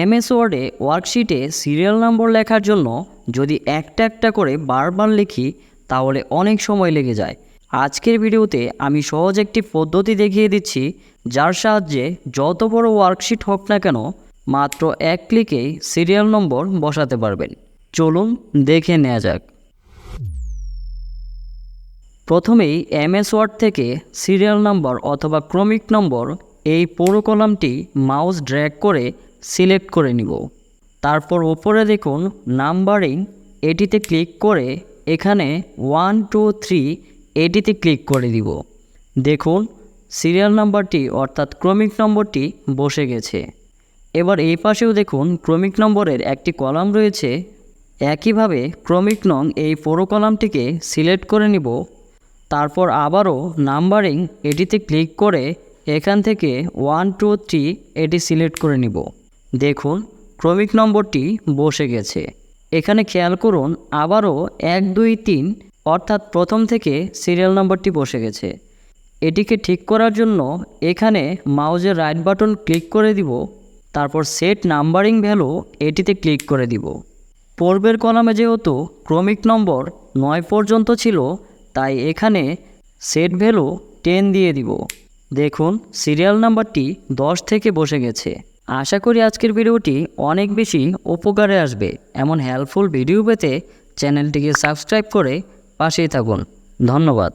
MS ওয়ার্ডে ওয়ার্কশিটে serial number লেখার জন্য যদি একটা একটা করে বারবার লিখি তাহলে অনেক সময় লেগে যায়। আজকের ভিডিওতে আমি সহজ একটি পদ্ধতি দেখিয়ে দিচ্ছি, যার সাহায্যে যত বড় ওয়ার্কশিট হোক না কেন মাত্র এক ক্লিকেই সিরিয়াল নম্বর বসাতে পারবেন। চলুন দেখে নেওয়া যাক। প্রথমেই এমএস ওয়ার্ড থেকে সিরিয়াল নম্বর অথবা ক্রমিক নম্বর এই পুরো কলামটি মাউস ড্র্যাগ করে সিলেক্ট করে নিব। তারপর উপরে দেখুন নাম্বারিং, এটিতে ক্লিক করে এখানে 1 2 3 এটিতে ক্লিক করে দিব। দেখুন সিরিয়াল নাম্বারটি অর্থাৎ ক্রমিক নম্বরটি বসে গেছে। এবার এই পাশেও দেখুন ক্রমিক নম্বরের একটি কলাম রয়েছে। একইভাবে ক্রমিক নং এই পুরো কলামটিকে সিলেক্ট করে নিব। তারপর আবারও নাম্বারিং, এটিতে ক্লিক করে এখান থেকে 1 2 3 এটি সিলেক্ট করে নিব। দেখুন ক্রমিক নম্বরটি বসে গেছে। এখানে খেয়াল করুন আবারও 1 2 3 অর্থাৎ প্রথম থেকে সিরিয়াল নম্বরটি বসে গেছে। এটিকে ঠিক করার জন্য এখানে মাউসের রাইট বাটন ক্লিক করে দিব। তারপর সেট নাম্বারিং ভ্যালু, এটিতে ক্লিক করে দিব। পূর্বের কলামে যেহেতু ক্রমিক নম্বর 9 পর্যন্ত ছিল, তাই এখানে সেট ভ্যালু 10 দিয়ে দিব। দেখুন সিরিয়াল নাম্বারটি 10 থেকে বসে গেছে। আশা করি আজকের ভিডিওটি অনেক বেশি উপকারে আসবে। এমন হেল্পফুল ভিডিও পেতে চ্যানেলটিকে সাবস্ক্রাইব করে পাশেই থাকুন। ধন্যবাদ।